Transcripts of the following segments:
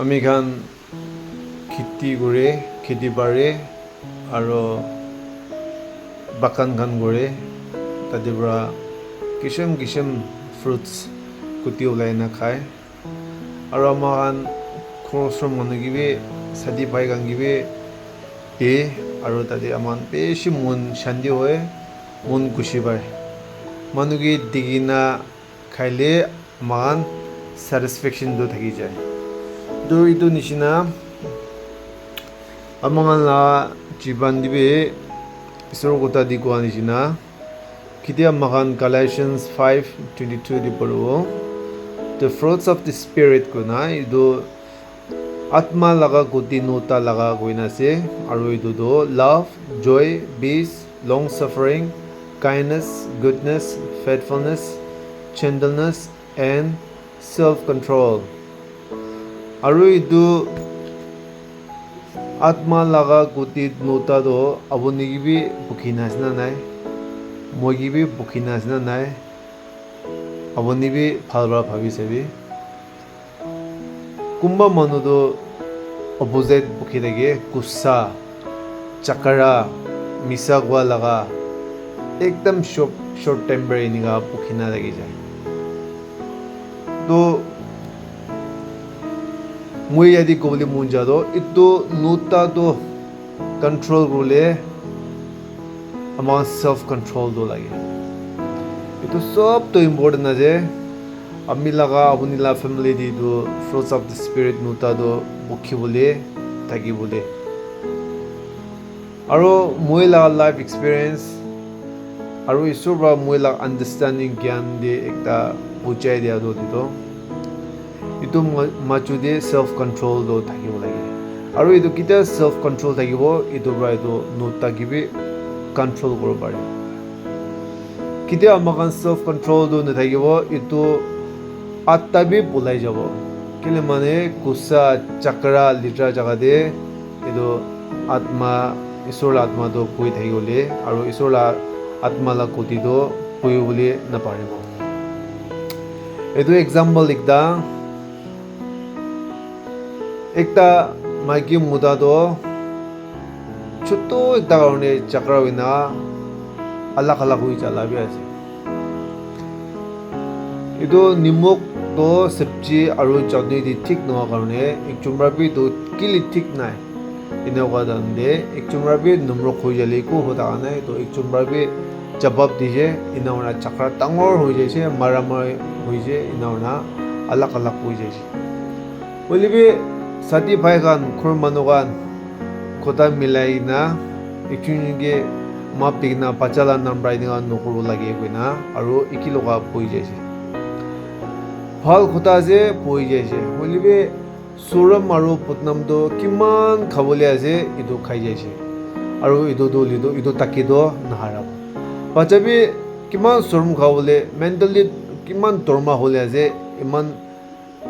আমি খান খেতি কৰে খেতি বাৰে আৰু বাগান খান কৰে তাতে পৰা কিসম ফ্ৰুটছ কুটি ওলাই না খায় আৰু আমাৰ খান খৰচৰ মানুহ গিবি সাদি ভাই গান গিবি দে আৰু তাতে আমাৰ বেছি মন শান্তি হয় মন খুশি পায় মানুহ কি দিগিনা খাইলে মান satisfaction do থাকি যায় তো ইটো নিচিনা আমাৰ লা জীবন দিবে ঈশ্বৰৰ কথা দি কোৱা নিচিনা কেতিয়া মাগান Galatians 5:22 দি পঢ়িব the fruits of the spirit কোনা ইটো আত্মা লগা গতি নটা লগা কইনা আছে আৰু ইটো do love joy peace long suffering kindness goodness faithfulness gentleness and self control আৰু ইটো আত্মা লগা গতি নটা do আপুনি কিবি বুকিনা আছে নাই মই কিবি বুকিনা আছে নাই আপুনি বি ভালবা ভাবি চাবি কোনবা মানুহটো অপোজিট বুকি থাকে গুচ্ছা চাকাৰা মিছা কোৱা লগা একদম short temper এনেকা বুকিনা লাগি যায় তো মই যদি কবলে মন যাদো ইটো নোটা তো কন্ট্রোল করলে আমার সেলফ কন্ট্রোল তো লাগে ইটো সব তো ইম্পর্টেন্ট আছে আমি লাগা আপনি লা ফ্যামিলি দি তো ফ্রুটস অফ দ্য স্পিরিট নোটা তো বুকি বলে থাকি বলে আৰু মই লাগা লাইফ এক্সপিৰিয়েন্স আৰু ঈশ্বৰ বা মই লাগা আন্ডারস্ট্যান্ডিং জ্ঞান দি একটা বুঝাই দিয়া তো দিতো ইটো মাজুদে সেলফ কন্ট্রোল do থাকিব লাগে আৰু ইটো কিটা সেলফ কন্ট্ৰোল থাকিব ইটো পৰা ইটো নোটা কিবি কন্ট্ৰোল কৰিব পাৰে কিটা আমাক সেলফ কন্ট্ৰোল do নাথাকিব ইটো আত্মা পলাই যাব কেলে মানে গুচ্ছা চাকৰা লিটৰা জাগাতে ইটো আত্মা ঈশ্বৰ আত্মা do পই থাকিলে আৰু ঈশ্বৰ আত্মা লা গতি do পই বুলি নাপাৰিব এইটো এক্সাম্পল একটা একটা মাইকি মুদা তো ছোট একটা কারণে চাকরা হইনা আলাক হয়ে চালাবি আছে এটো নিমখ তো সবজি আর চাটনি দি ঠিক নোয়া কারণে এক চুমরাবি তো কিলি ঠিক নাই এনেকুৱা দান্দে এক চুমরাবি নমরক হয়ে যালে কো হতা নাই তো এক চুমরাবি জবাব দিছে ইনাওনা চাকরা ডাঙর হয়ে যাইছে মারামারি হয়ে যায় ইনাওনা আলাক হয়ে যাইছে বলিবি সাথী ভাই গান খুর মানুগান কথা মিলাই না একচুয়ালি মাপ দিগনা পাচালা নাম্বার দিগা নকরব লাগে কইনা আৰু ইকি লগা পই যাইছে ভাল কথা যে পই যাইছে বলিবে সুরম আৰু পটনাম do কিমান খাবলে আছে ইটো খাই যাইছে আৰু ইটো do লিটো ইটো তাকি do নাহাৰাব পাছাবি কিমান সুৰম খাবলে মেন্টালি কিমান দৰমা হলে আছে ইমান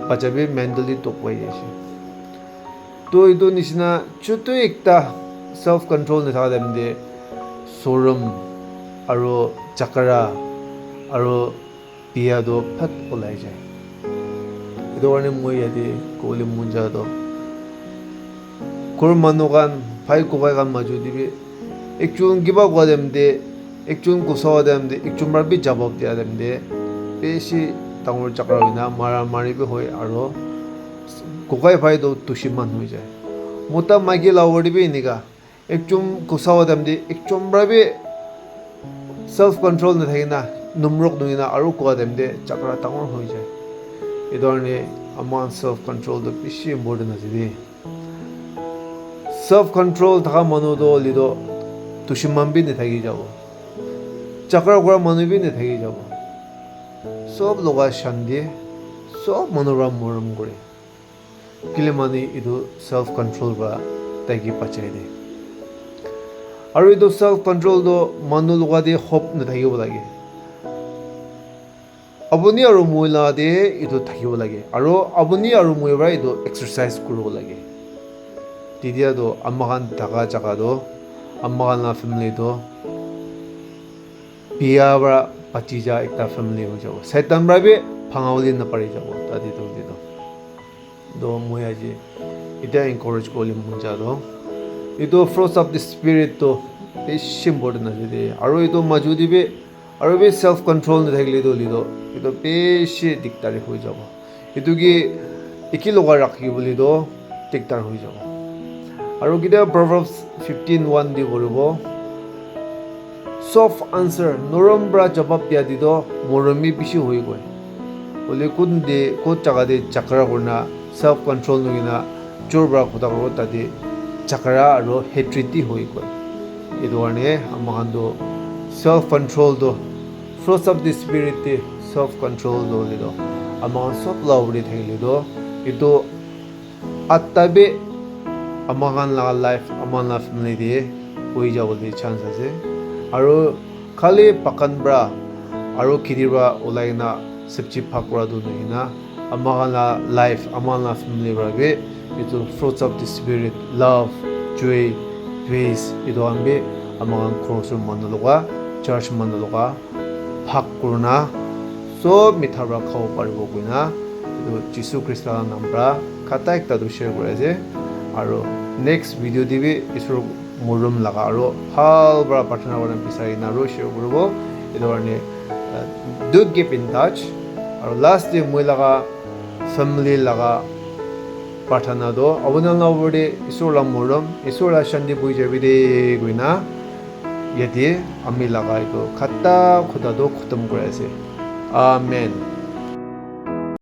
পাছাবি মেন্টালি তকৱাই যাইছে তো ইটো নিচিনা ছোট একটা সেলফ কন্ট্ৰোল নাথাকা দেমদে সৰম আৰু চাকৰা আৰু পিয়া do ফাট ওলাই যায় ইটো কাৰণে মই ইয়াতে কবলে মন যাদো কোৰ মানুগান ভাই কোবাই গান মাজু দিবি একজন কিবা কোৱা দেমদে একজন কোসাৱা দেমদে একজন মাৰবি জবাব দিয়া দেমদে বেছি ডাঙৰ চাকৰা হইনা মাৰামাৰিবি হয় আৰু কোকাই ভাই do তুষিমান হয়ে যায় মোটা মাইকি লাউড়িবি নিকা একচুম কুসাওয়া দামদি একচুম ব্রাবি সেলফ কন্ট্রোল না থাকে না numrok দুইনা আৰু কোয়া দামদে চাকৰা ডাঙৰ হয়ে যায় এই ধরনে আমার সেলফ কন্ট্রোল do বেশি ইম্পর্টেন্ট আছে দি সেলফ কন্ট্রোল থাকা মানুহ do লিদো তুষিমান বি নাথাকি যাব চাকরা কৰা মানুহ বি নাথাকি যাব সব লগা শান্তি সব মানুহৰা মৰম কৰে কিলে মানে ইটো সেলফ কন্ট্ৰোল বা তাইকি পাচাই দে আৰু ইটো সেলফ কন্ট্ৰোল do মানুহ লগা দি হপ নাথাকিব লাগে আপুনি আৰু মহিলা দি ইটো থাকিব লাগে আৰু আপুনি আৰু মহিলা ইটো এক্সাৰসাইজ কৰিব লাগে তেতিয়া do আমাখান থাকা জাগা do আমাখান না ফ্যামিলি do বিয়া বা পাতি যা একটা ফ্যামিলি হৈ যাব শয়তান ব্ৰাবি ভাঙাৱলি নাপাৰি যাব তাদি তো do moi aji ita encourage koli munja do ito fruits of the spirit to beshi important ase aro ito majudi be aro be self control ni thakile do lido ito beshi diktari hoi jabo itu ki iki loga rakhi boli do diktar hoi jabo aro kita Proverbs 15:1 di boribo soft answer norom bra jawab dia di do moromi bishi hoi goi bole kun de ko jaga de chakra korna self control nugina chorba khoda ro ta de chakra aro hatred ti hoi goi idorne amando self control do fruits of the spirit te self control do lido amang sop lawri thele do ito attabe amangan la life aman la family de hoi jabole chance ase aro khali pakan bra aro kidira olaina sabji phakra do noina amangan la life aman la family bra be ito fruits of the spirit love joy peace ito ambe amangan cross manaloga church manaloga phakkurna so mithara khau paribo kuina ito jisu krista nambra khata ekta do share kore ase aro next video dibe isur murum laga aro hal bra partner wana bisari na ro share koribo idorne do keep in touch aro last day moi laga family laga partner do abunal na worde isur la murum isur la shandi bui jabide guina yati ami laga ito khata khuda do khutam kore ase amen